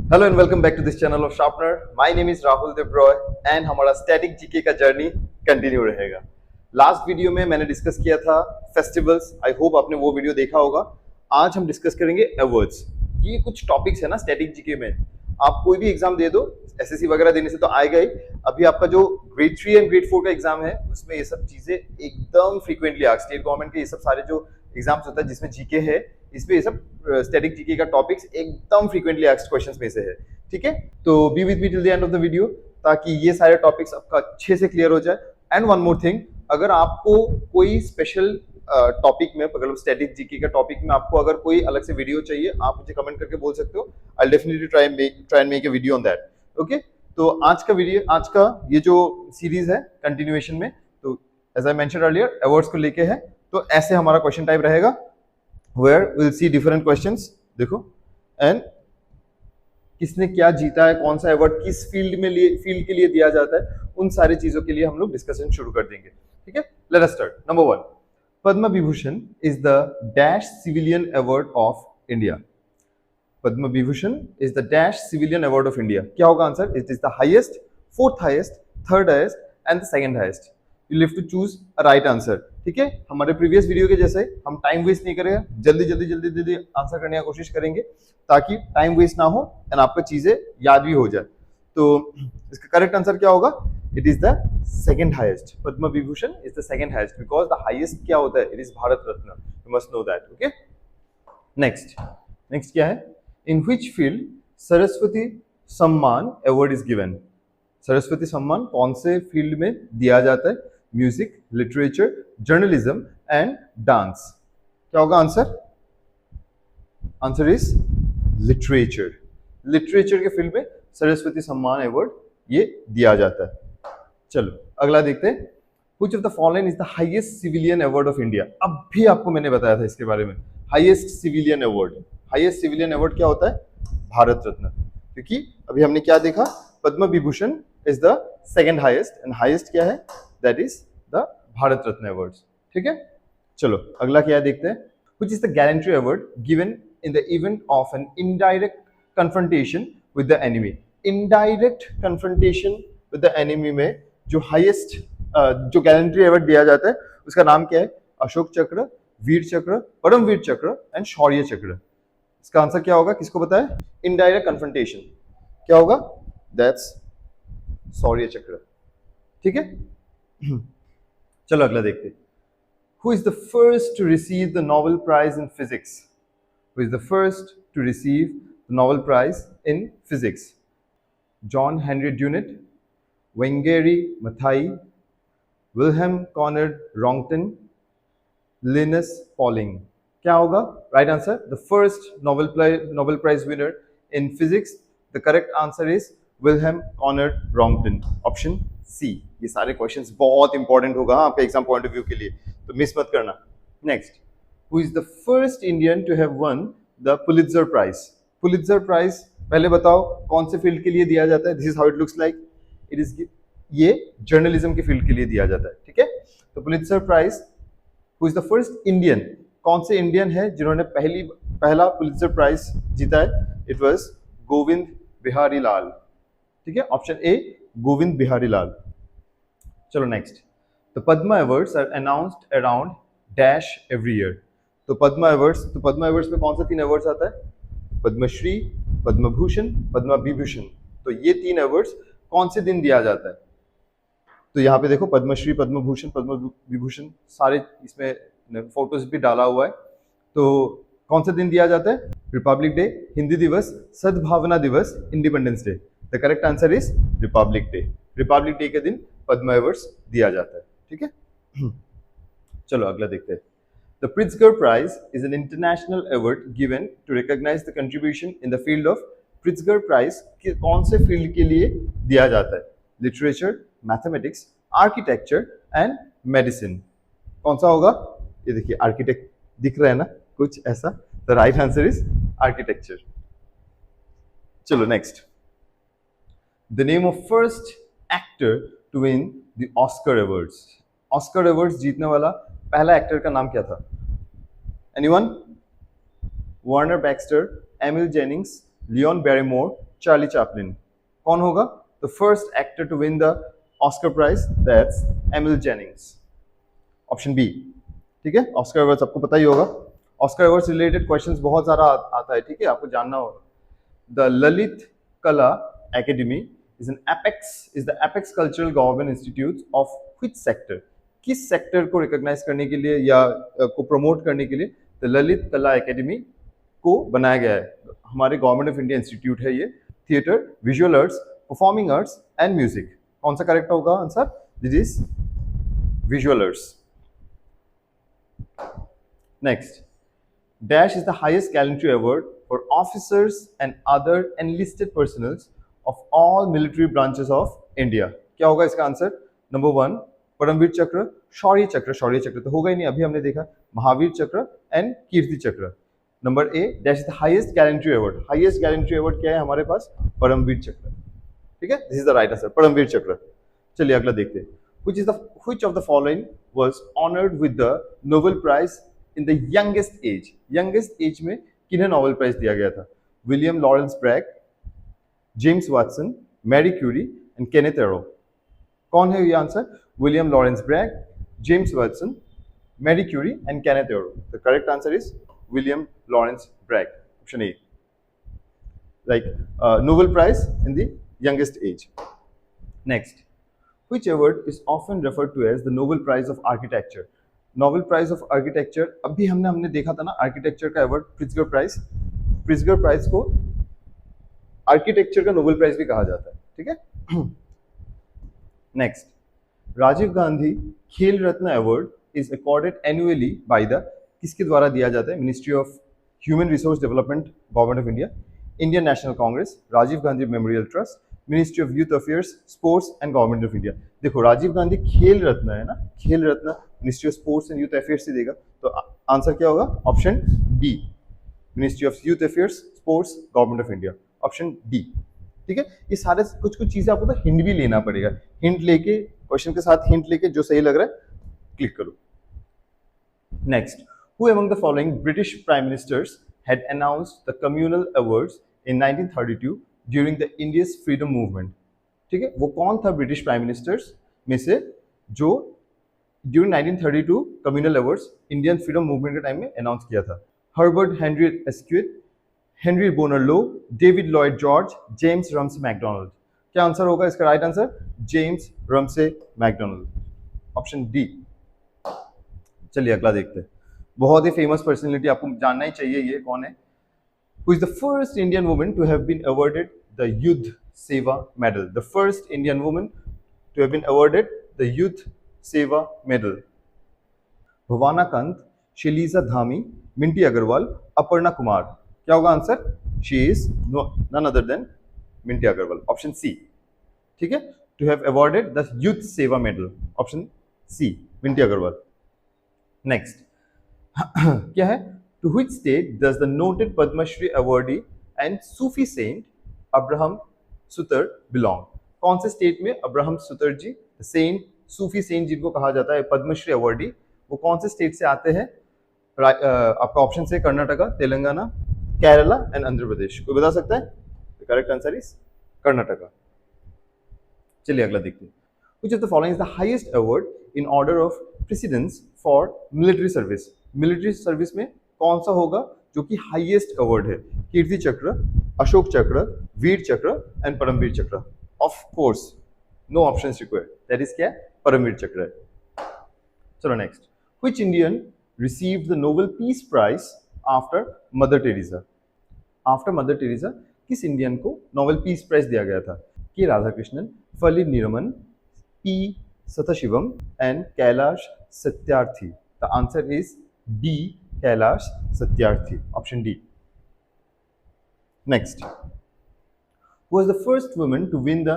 Hello and welcome back to this channel of sharpener. My name is Rahul Debroy एंड हमारा static GK का journey continue रहेगा। Last video में मैंने डिस्कस किया था फेस्टिवल्स। आई होप आपने वो वीडियो देखा होगा। आज हम डिस्कस करेंगे अवार्ड्स। ये कुछ टॉपिक्स है ना स्टैटिक जीके में। आप कोई भी एग्जाम दे दो, एसएससी वगैरह देने से तो आएगा ही। अभी आपका जो ग्रेड 3 एंड ग्रेड 4 का एग्जाम है उसमें ये सब चीजें एकदम फ्रीक्वेंटली आ स्टेट गवर्नमेंट के ये सब सारे जो एग्जाम्स होता है जिसमें जीके है, इसमें ये सब स्टैटिक जीके का टॉपिक्स एकदम फ्रीक्वेंटली आस्क्ड क्वेश्चंस में से है। ठीक है, तो be with me till the end of the video ताकि ये सारे टॉपिक्स आपका अच्छे से क्लियर हो जाए। एंड वन मोर थिंग, अगर आपको कोई स्पेशल टॉपिक में, मतलब स्टैटिक जीके का टॉपिक में आपको अगर कोई अलग से वीडियो चाहिए, आप मुझे कमेंट करके बोल सकते हो। I definitely try and make a video on that. Okay, तो आज का ये जो सीरीज है कंटिन्यूएशन में, तो as I mention earlier awards को लेके है। तो ऐसे हमारा क्वेश्चन टाइप रहेगा where we'll see different questions। देखो, एंड किसने क्या जीता है, कौन सा अवार्ड किस फील्ड के लिए दिया जाता है, उन सारी चीजों के लिए हम लोग डिस्कशन शुरू कर देंगे। ठीक है, let us start. Number 1, Padma Vibhushan is the dash civilian award of India. Padma Vibhushan is the dash civilian award of India. क्या होगा answer? It is the highest, fourth highest, third highest and the second highest. You live to choose a right answer. ठीक है, हमारे previous video के जैसे हम time waste नहीं करेंगे, जल्दी जल्दी जल्दी जल्दी आंसर करने की कोशिश करेंगे ताकि टाइम वेस्ट ना हो एंड आपको चीजें याद भी हो जाए। तो इसका करेक्ट आंसर क्या होगा? It is the second highest. Padma Vibhushan is the second highest because the highest क्या होता है? It is Bharat Ratna. You must know that. Okay, next next क्या है? इन विच फील्ड सरस्वती सम्मान अवार्ड इज गिवन। सरस्वती सम्मान कौन से फील्ड में दिया जाता है? Music, literature, journalism and dance. क्या होगा answer? Answer is literature. Literature के फील्ड में सरस्वती सम्मान अवार्ड ये दिया जाता है। चलो अगला देखते हैं। Which of the following is the highest civilian award of India? अब भी आपको मैंने बताया था इसके बारे में। Highest civilian award, highest civilian award क्या होता है? भारत रत्न। क्योंकि अभी हमने क्या देखा? Padma Vibhushan is the second highest and highest क्या है? That is the Bharat Ratna award. ठीक है, चलो अगला क्या है देखते हैं। Which is the gallantry award given in the event of an indirect confrontation with the enemy? Indirect confrontation with the enemy में जो हाईएस्ट जो गैलेंट्री अवार्ड दिया जाता है उसका नाम क्या है? अशोक चक्र, वीर चक्र, परमवीर चक्र एंड शौर्य चक्र। इसका आंसर क्या होगा? किसको पता है? इनडायरेक्ट कन्फ्रंटेशन क्या होगा? दैट्स शौर्य चक्र। ठीक है, चलो अगला देखते हैं। Who is the first to receive the Nobel Prize in Physics? Who is the first to receive the Nobel Prize in Physics? John Henry Dunant, Wangari Maathai, Wilhelm Conrad Rontgen, Linus Pauling। क्या होगा right answer? The first Nobel prize winner in physics, the correct answer is Wilhelm Conrad Roentgen, option C. ये सारे questions बहुत important होगा आपके exam point of view के लिए, तो मिस मत करना। Next, who is the first Indian to have won the Pulitzer prize? Pulitzer prize पहले बताओ कौन से फील्ड के लिए दिया जाता है? This is how it looks like. It is, ये जर्नलिज्म के फील्ड के लिए दिया जाता है। ठीक है, तो Pulitzer prize, who is the first Indian, कौन से इंडियन है जिन्होंने पहला पुलित्जर प्राइज जीता है? It was Govind Bihari Lal. ठीक है, ऑप्शन ए गोविंद बिहारी लाल। चलो next, the Padma awards are announced around dash every year. तो पद्मा अवार्ड्स में कौन सा 3 अवार्ड्स आता है? पद्मश्री, पद्म भूषण, पद्मा विभूषण। तो ये 3 अवार्ड्स कौन से दिन दिया जाता है? तो यहाँ पे देखो पद्मश्री, पद्म भूषण, पद्म विभूषण सारे इसमें फोटोज भी डाला हुआ है। तो कौन सा दिन दिया जाता है? रिपब्लिक डे, हिंदी दिवस, सद्भावना दिवस, independence day. The correct answer is Republic day. Republic day के दिन पद्म अवार्ड्स दिया जाता है। ठीक है, चलो अगला देखते हैं। The Pritzker prize is an international award given to recognise the contribution in the field of. Pritzker prize कौन से फील्ड के लिए दिया जाता है? Literature, mathematics, architecture and medicine. कौन सा होगा? ये देखिए आर्किटेक्ट दिख रहा है ना कुछ ऐसा। The right answer is architecture. चलो next, the name of first actor to win the Oscar awards. Oscar awards जीतने वाला पहला एक्टर का नाम क्या था? Anyone? Warner Baxter, Emil Jannings, Lionel Barrymore, Charlie Chaplin. कौन होगा? The first actor to win the Oscar prize, that's Emil Jannings. Option B. ठीक है, ऑस्कर अवार्ड सबको पता ही होगा। ऑस्कर अवार्ड रिलेटेड क्वेश्चंस बहुत सारा आता है, ठीक है, आपको जानना होगा। द ललित कला academy is the apex cultural government institute of which sector? किस सेक्टर को रिकॉग्नाइज करने के लिए या को प्रमोट करने के लिए द ललित कला एकेडमी को बनाया गया है? हमारे गवर्नमेंट ऑफ इंडिया इंस्टीट्यूट है ये। Theatre, visual arts, performing arts and music. कौन सा करेक्ट होगा answer? This is visual arts. Next, Dash is the highest gallantry award for officers and other enlisted personnel of all military branches of India. क्या होगा इसका answer? Number 1 Paramvir चक्र, शौर्य चक्र, शौर्य चक्र तो होगा ही नहीं, अभी हमने देखा महावीर चक्र and Kirti Chakra. Number A, dash is the highest gallantry award. Highest gallantry award क्या है हमारे पास? परमवीर चक्र। ठीक है, this is the right answer, Paramvir Chakra. चलिए अगला देखते हैं। Which of the following was honored with the Nobel Prize in the youngest age? youngest age में किन्हें नोबेल प्राइज दिया गया था? William Lawrence Bragg, James Watson, Marie Curie and Kenneth Arrow. कौन है ये answer? William Lawrence Bragg, James Watson, Marie Curie and Kenneth Arrow. The correct answer is William Lawrence Bragg, option A, like Nobel Prize in the youngest age. Next, which award is often referred to as the Nobel Prize of Architecture? Nobel prize of architecture, अभी हमने देखा था ना architecture का award Pritzker prize. Pritzker prize को architecture का Nobel prize भी कहा जाता है। ठीक है। Next, Rajiv Gandhi Khel Ratna award is accorded annually by the, किसके द्वारा दिया जाता है? Ministry of human resource development, government of India, Indian National Congress, Rajiv Gandhi memorial trust, ministry of youth affairs, sports and government of India. देखो राजीव गांधी खेल रत्न है ना, Khel Ratna ministry of sports and youth affairs से देगा, तो आंसर क्या होगा? Option D, ministry of youth affairs, sports, government of India, option D. ठीक है, ये सारे कुछ चीजें आपको तो हिंट भी लेना पड़ेगा, हिंट लेके क्वेश्चन के साथ हिंट लेके जो सही लग रहा है क्लिक करो। Next, who among the following British prime ministers had announced the communal awards in 1932 during the India's freedom movement? ठीक है, वो कौन था ब्रिटिश प्राइम मिनिस्टर्स में से जो during 1932 communal awards Indian freedom movement के टाइम में अनाउंस किया था? Herbert Henry Asquith, Henry Bonar Law, David Lloyd George, James Ramsay MacDonald. क्या आंसर होगा इसका? Right answer James Ramsay MacDonald, option D. चलिए अगला देखते हैं। बहुत ही फेमस पर्सनैलिटी, आपको जानना ही चाहिए ये कौन है। Who is the first Indian woman to have been awarded the Yudh Seva Medal? The first Indian woman to have been awarded the Yudh Seva Medal. Bhawana Kanth, Shaliza Dhami, Minty Agarwal, Aparna Kumar. क्या होगा answer? She is none other than Minty Agarwal, option C. ठीक है, to have awarded the Yudh Seva Medal, option C, Minty Agarwal. Next क्या है? To which state does the noted Padma Shri awardee and Sufi saint Abraham Sutar belong? कौन से state में Abraham सुतर जी, Saint, Sufi saint जिनको कहा जाता है पद्मश्री अवार्डी, वो कौन से स्टेट से आते हैं? आपका ऑप्शन से कर्नाटका, तेलंगाना, केरला एंड आंध्र प्रदेश। कोई बता सकता है? The correct answer is Karnataka. चलिए अगला देखते हैं। Which of the following is the highest award in order of precedence for military service? Military service में कौन सा होगा जो कि हाईएस्ट अवार्ड है? कीर्ति चक्र, अशोक चक्र, वीर चक्र and Paramvir Chakra. Of course no options required, that is क्या? परमवीर चक्र है। चलो next, which Indian received the Nobel peace prize after Mother Teresa? After Mother Teresa किस इंडियन को नोबेल पीस प्राइज दिया गया था? K Radhakrishnan, Fali Nariman, P Sathasivam and Kailash Satyarthi. The answer is D, Kailash Satyarthi, option D. Next, who was the first woman to win the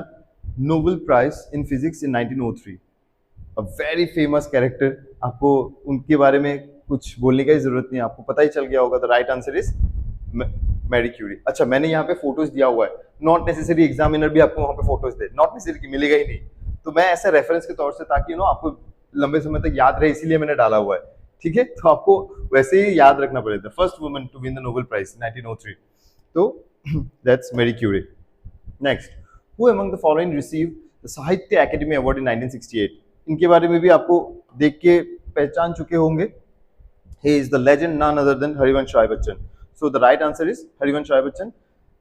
Nobel Prize in Physics in 1903? A very famous character, आपको उनके बारे में कुछ बोलने की जरूरत नहीं, आपको पता ही चल गया होगा। The right answer is Marie Curie. अच्छा, मैंने यहाँ पे फोटोज दिया हुआ है, नॉट नेसेसरी एग्जामिनर भी आपको वहाँ पे फोटोज दे, नॉट नेसेसरी कि मिलेगा ही नहीं, तो मैं ऐसा रेफरेंस के तौर से, ताकि आपको लंबे समय तक याद रहे, इसीलिए मैंने डाला हुआ है। ठीक है, तो आपको वैसे ही याद रखना पड़ेगा। First woman to win the Nobel prize 1903, तो that's Marie Curie. Next, who among the following receive the Sahitya Akademi award in 1968? इनके बारे में भी आपको देख के पहचान चुके होंगे. He is the legend none other than Harivansh Rai Bachchan. So the right answer is Harivansh Rai Bachchan,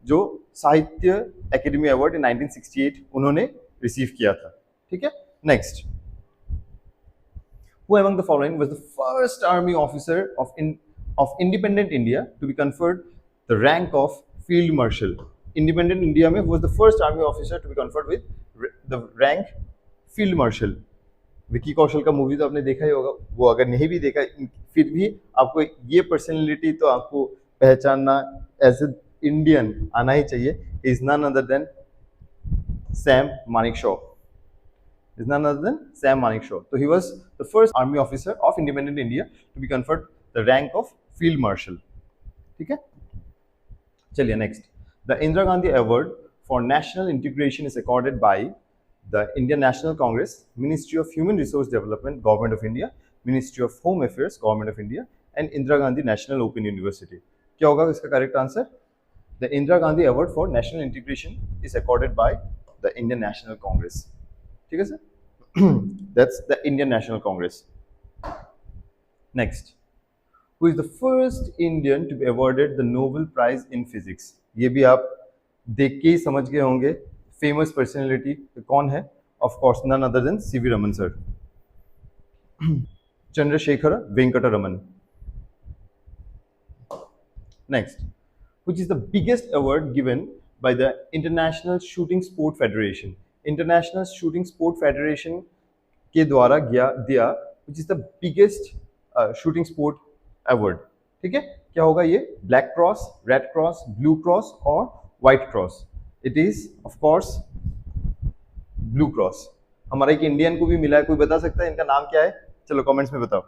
जो साहित्य एकेडमी अवार्ड इन 1968 उन्होंने रिसीव किया था. ठीक है. Next, who among the following was the first army officer of independent India to be conferred the rank of field marshal? Independent India में was the first army officer to be conferred with the rank field marshal. Vicky Kaushal का movie तो आपने देखा ही होगा, वो अगर नहीं भी देखा फिर भी आपको ये पर्सनैलिटी तो आपको पहचानना एज ए इंडियन आना ही चाहिए. Is none other than Sam Manekshaw. Is none other than Sam Manekshaw. So he was the first army officer of independent India to be conferred the rank of field marshal. ठीक है. चलिए next. The Indira Gandhi Award for National Integration is accorded by the Indian National Congress, Ministry of Human Resource Development, Government of India, Ministry of Home Affairs, Government of India, and Indira Gandhi National Open University. क्या होगा इसका correct answer? The Indira Gandhi Award for National Integration is accorded by the Indian National Congress. ठीक है sir. That's the Indian National Congress. Next, who is the first Indian to be awarded the Nobel Prize in Physics? ये भी आप देख के ही समझ गए होंगे. फेमस पर्सनैलिटी कौन है? Of course none other than CV Raman sir. Chandrasekhara Venkata Raman. Next, which is the biggest award given by the International Shooting Sport Federation? International shooting sport federation के द्वारा दिया which is the biggest shooting sport award. ठीक है. क्या होगा ये? Black cross, red cross, blue cross और white cross. It is of course blue cross. हमारा एक इंडियन को भी मिला है. कोई बता सकता है इनका नाम क्या है? चलो कमेंट्स में बताओ.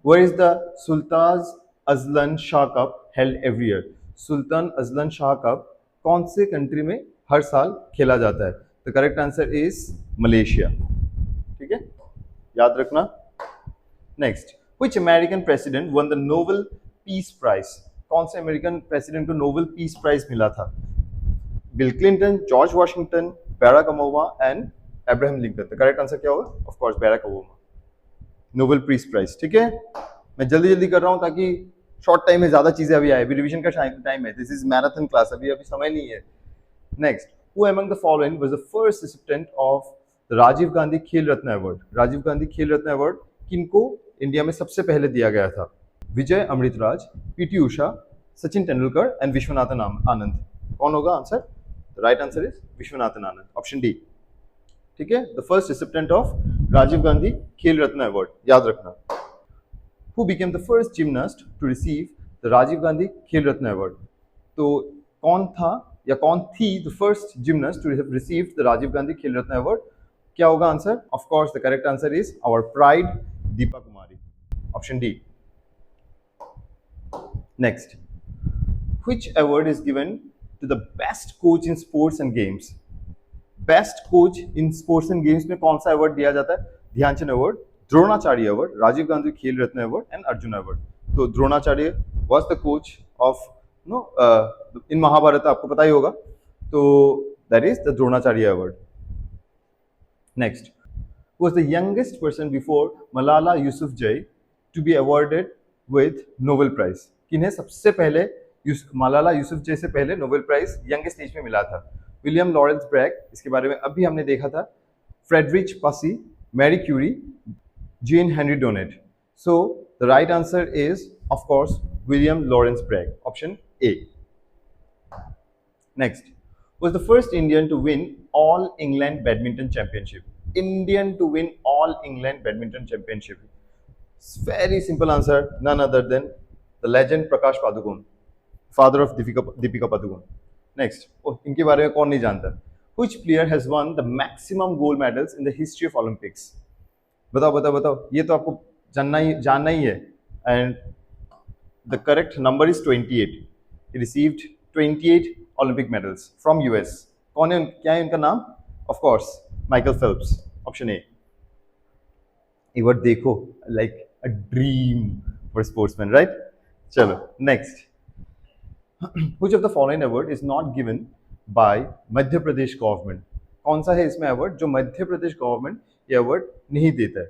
Where is the Sultan Azlan Shah Cup held every year? Sultan Azlan Shah cup कौन से कंट्री में हर साल खेला जाता है? The correct answer is Malaysia. ठीक है, याद रखना. Next, which American president won the Nobel peace prize? कौन से अमेरिकन प्रेसिडेंट को नोबेल पीस प्राइज मिला था? Bill Clinton, George Washington, Barack Obama and Abraham Lincoln. The correct answer क्या होगा? Of course Barack Obama. Nobel peace prize. ठीक है. मैं जल्दी जल्दी कर रहा हूं ताकि शॉर्ट टाइम में ज्यादा चीजें अभी आए. अभी रिवीजन का टाइम है. This is marathon class. अभी समय नहीं है. Next, who among the following was the first recipient of the Rajiv Gandhi Khel Ratna award? Rajiv Gandhi Khel Ratna award किनको इंडिया में सबसे पहले दिया गया था? Vijay Amritraj, PT Usha, Sachin Tendulkar and Viswanathan Anand. कौन होगा answer? The right answer is Viswanathan Anand. Option D. ठीक है. The first recipient of Rajiv Gandhi Khel Ratna award. याद रखना. Who became the first gymnast to receive the Rajiv Gandhi Khel Ratna Award? तो कौन था या कौन थी the first gymnast to have received the Rajiv Gandhi Khel Ratna Award? क्या होगा answer? Of course, the correct answer is our pride, Deepa Kumari. Option D. Next, which award is given to the best coach in sports and games? Best coach in sports and games में कौन सा award दिया जाता है? Dhyanchand award, Dronacharya award, Rajiv Gandhi Khel Ratna award and Arjuna award. तो Dronacharya was the coach of in Mahabharata, आपको पता ही होगा. तो that is the Dronacharya award. Next, was the youngest person before Malala Yousafzai to be awarded with Nobel prize? किन्हें सबसे पहले मलाला यूसुफजई से पहले नोबेल प्राइज यंगेस्ट एज में मिला था? विलियम लॉरेंस ब्रैग, इसके बारे में अभी हमने देखा था. Frederic Passy, Marie Curie, Jane Henry Donnet. So the right answer is of course William Lawrence Bragg. Option A. Next, was the first Indian to win All England Badminton Championship? Indian to win All England Badminton Championship. Very simple answer. None other than the legend Prakash Padukone, father of Deepika Padukone. Next, इनके बारे में कौन नहीं जानता? Which player has won the maximum gold medals in the history of Olympics? बताओ बताओ बताओ. ये तो आपको जानना ही है. And the correct number is 28. He received 28 Olympic medals from US. कौन है? क्या है उनका नाम? Of course Michael Phelps. Option A. एक बार देखो, like a dream for sportsman, right? चलो next. Which of the following award is not given by Madhya Pradesh government? कौन सा है इसमें अवार्ड जो मध्य प्रदेश गवर्नमेंट ये अवार्ड नहीं देता है?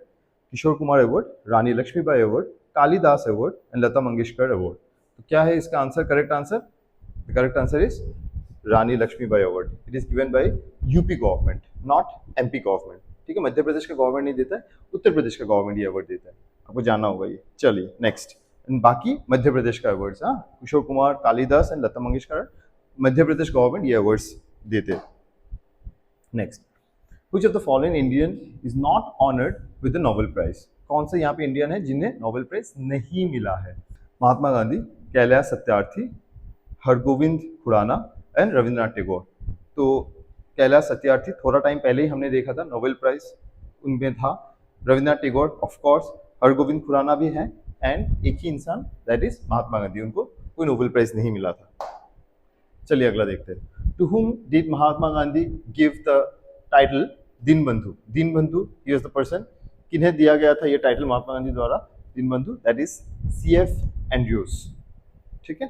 Kishore Kumar award, Rani Lakshmibai award, Kalidas award and Lata Mangeshkar award. तो क्या है इसका answer? Correct answer, the correct answer is Rani Lakshmibai award. It is given by UP government, not MP government. ठीक है, मध्य प्रदेश का गवर्नमेंट नहीं देता है, उत्तर प्रदेश का गवर्नमेंट ये अवार्ड देता है. आपको जानना होगा ये. चलिए नेक्स्ट. बाकी मध्य प्रदेश का अवार्ड्स, हाँ, किशोर कुमार, कालिदास एंड लता मंगेशकर, मध्य प्रदेश गवर्नमेंट ये अवार्ड्स देते. Next. Which of the following Indian is not honored with the Nobel Prize? कौन से यहाँ पे इंडियन है जिन्हें नोबेल प्राइज नहीं मिला है? महात्मा गांधी, कैलाश सत्यार्थी, हरगोविंद खुराना एंड रविंद्रनाथ टैगोर. तो कैलाश सत्यार्थी थोड़ा टाइम पहले ही हमने देखा था, नोबेल प्राइज उनमें था. रविंद्रनाथ टैगोर ऑफ कोर्स, हरगोविंद खुराना भी हैं, एंड एक ही इंसान दैट इज महात्मा गांधी, उनको कोई नोबेल प्राइज नहीं मिला था. चलिए अगला देखते हैं. To whom did Mahatma Gandhi give the title Dinabandhu? Dinabandhu ही वाज द पर्सन, किन्हें दिया गया था ये टाइटल महात्मा गांधी द्वारा Dinabandhu? That is CF Andrews. ठीक है.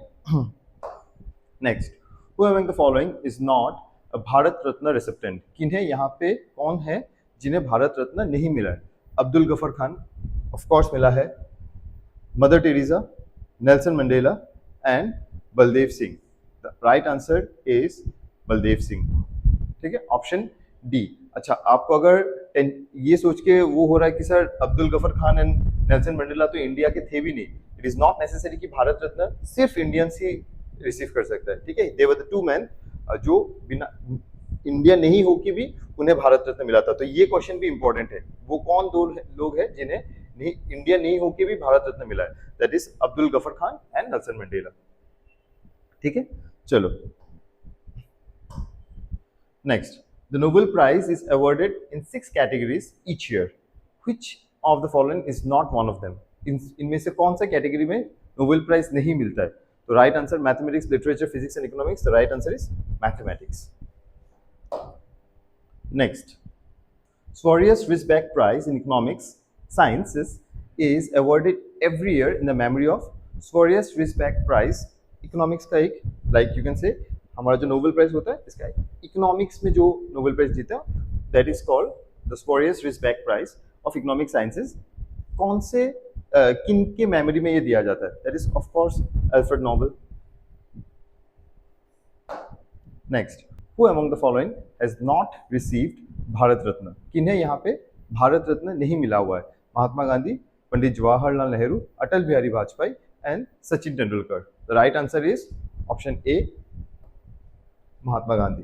Next. Who among the following is not a Bharat Ratna recipient? किन्हें यहाँ पे कौन है जिन्हें भारत रत्न नहीं मिला है? Abdul Gruffudd Khan of course मिला है, mother Teresa, Nelson Mandela and Baldev Singh. The right answer is Baldev Singh. ठीक है, ऑप्शन डी. अच्छा, आपको अगर ये सोच के वो हो रहा है कि sir Abdul Gruffudd Khan and Nelson Mandela तो इंडिया के थे भी नहीं, इट इज नॉट नेसेसरी कि भारत रत्न सिर्फ इंडियंस ही रिसीव कर सकता है. ठीक है, दे वर द टू मैन जो बिना इंडिया नहीं हो के भी उन्हें भारत रत्न मिला था. तो ये क्वेश्चन भी इंपॉर्टेंट है. वो कौन दो लोग हैं जिन्हें इंडिया नहीं हो के भी भारत रत्न मिला है? That is Abdul Gruffudd Khan and Nelson Mandela. ठीक है, चलो next. The Nobel Prize is awarded in 6 categories each year. Which of the following is not one of them? इनमें से कौन सा कैटेगरी में नोबेल प्राइज नहीं मिलता है? तो right answer mathematics, literature, physics and economics. The right answer is mathematics. Next. Soros Risbach Prize in Economics Sciences is awarded every year in the memory of Soros Risbach Prize. Economics का एक, like you can say, हमारा जो Nobel prize होता है इसका economics में जो Nobel prize जीता that is called the Sveriges Riksbank prize of economic sciences. कौन से किन के मेमोरी में ये दिया जाता है? That is of course Alfred Nobel. Next. Who among the following has not received Bharat Ratna? किन्हें यहाँ पे भारत रत्न नहीं मिला हुआ है? Mahatma Gandhi, Pandit Jawaharlal Nehru, Atal Bihari Vajpayee and Sachin Tendulkar. The right answer is option A, Mahatma Gandhi.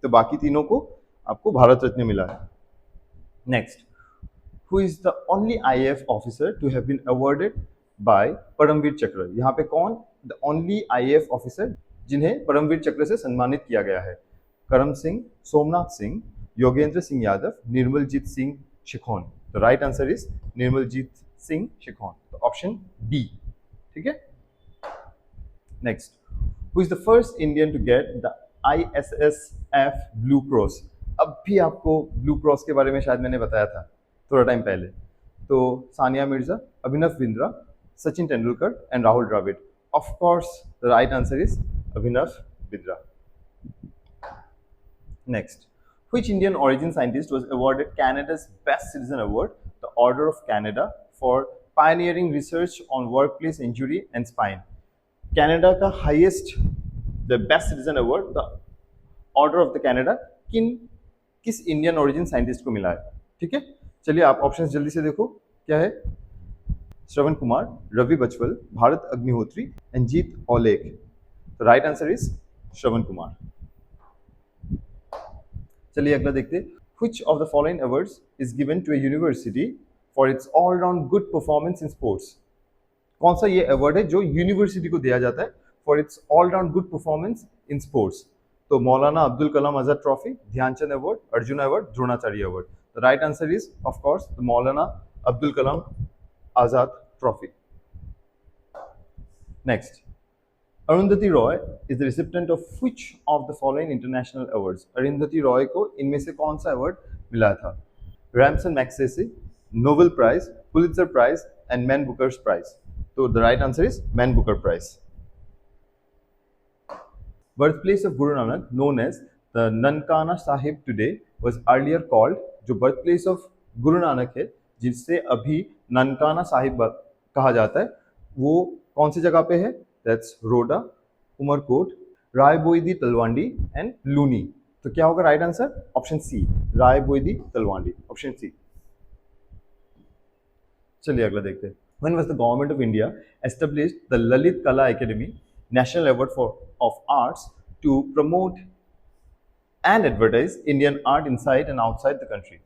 तो बाकी तीनों को आपको भारत रत्न मिला है. Next. Who is the only IAF officer to have been awarded by Paramvir चक्र? यहाँ पे कौन द ओनली आईएएफ ऑफिसर जिन्हें परमवीर चक्र से सम्मानित किया गया है? Karam Singh, Somnath Singh, Yogendra Singh Yadav, Nirmaljit Singh Sekhon. The right answer is Nirmaljit Singh Sekhon. तो ऑप्शन डी. ठीक है. Next. Who is the first Indian to get the ISSF blue cross? अब भी आपको ब्लू क्रॉस के बारे में शायद मैंने बताया था थोड़ा टाइम पहले. तो Sania Mirza, Abhinav Bindra, Sachin Tendulkar and Rahul Dravid. Of course the right answer is Abhinav Bindra. Next. Which Indian origin scientist was awarded Canada's Best Citizen Award, the Order of Canada, for pioneering research on workplace injury and spine? Canada का highest the Best Citizen Award, the Order of the Canada, किस Indian origin scientist को मिला है? ठीक है, चलिए आप options जल्दी से देखो क्या है. Shravan Kumar, Ravi बचवल, Bharat Agnihotri and Jeet oleic. तो right answer is Shravan Kumar. चलिए अगला देखते हैं. Which of the following awards is given to a university for its all-round good performance in sports? कौन सा ये अवार्ड है जो यूनिवर्सिटी को दिया जाता है for its all-round good performance in sports? तो Maulana Abdul Kalam Azad trophy, Dhyanchand award, Arjuna award, Dronacharya award. The right answer is of course the Maulana Abdul Kalam Azad trophy. Next. Arundhati Roy is the recipient of which of the following international awards? Arundhati Roy को इनमें से कौन सा अवार्ड मिला था? Ramon Magsaysay, Nobel prize, Pulitzer prize and Man Bookers prize. तो the right answer is Man Booker prize. birthplace of Guru Nanak, known as the Nankana Sahib today, was earlier called, जो birthplace of Guru Nanak है, जिससे अभी ननकाना साहिब कहा जाता है, वो कौन सी जगह पे है? That's Roda, Umarkot, Raibhoidi Talwandi and Luni. तो क्या होगा right answer? Option C, Raibhoidi Talwandi, option C. चलिए अगला देखते हैं. When was the government of India established the Lalit Kala Academy, national award of arts, to promote and advertise Indian art inside and outside the country?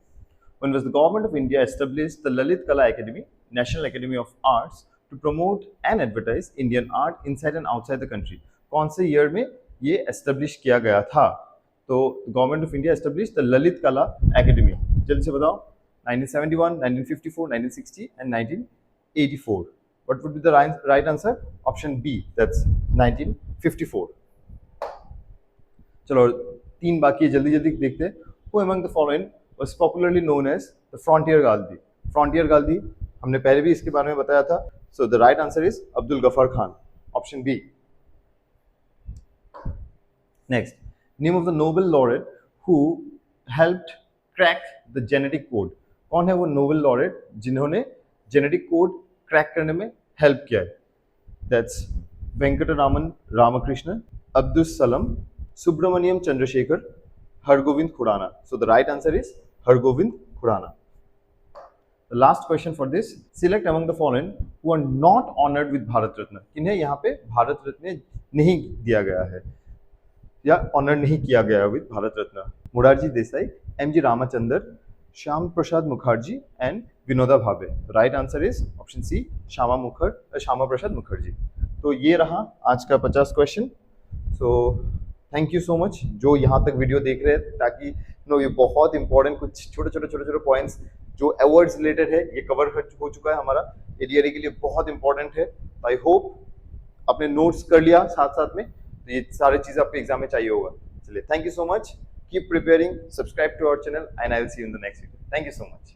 When was the government of India established the Lalit Kala Academy, National Academy of Arts, to promote and advertise Indian art inside and outside the country? कौन से year में ये establish किया गया था? तो government of India establish the Lalit कला academy. जल्दी से बताओ. 1971, 1954, 1960 and 1984. What would be the right answer? Option B. That's 1954. चलो तीन बाकी है, जल्दी जल्दी देखते हैं. Who among the following was popularly known as the Frontier Gandhi? Frontier Gandhi हमने पहले भी इसके बारे में बताया था. So the right answer is Abdul Ghaffar Khan. Option B. Next, name of the Nobel laureate who helped crack the genetic code. कौन है वो नोबेल लॉरेट जिन्होंने जेनेटिक कोड क्रैक करने में हेल्प किया है? That's Venkataraman Ramakrishnan, Abdul Salam, Subramaniam Chandrashekhar, Hargovind Khurana. So the right answer is Hargovind Khurana. The last question for this: select among the following who are not honored with Bharat Ratna. किन्हें यहाँ पे भारत रत्न नहीं दिया गया है या ऑनर नहीं किया गया with Bharat Ratna? Morarji Desai, MG. Ramachandran, Shyam Prasad Mukherjee and Vinoba Bhave. Right answer is option C, Shyama Prasad Mukherjee. तो ये रहा आज का 50 question. So thank you so much जो यहाँ तक वीडियो देख रहे हैं, ताकि ये बहुत इंपॉर्टेंट कुछ छोटे पॉइंट्स जो अवार्ड्स रिलेटेड है ये कवर हो चुका है हमारा. एडीआरई के लिए बहुत इंपॉर्टेंट है. आई होप आपने नोट्स कर लिया साथ साथ में, तो ये सारी चीज़ आपके एग्जाम में चाहिए होगा. चलिए, thank you so much. Keep preparing, subscribe to our channel and I will see you in the next video. Thank you so much.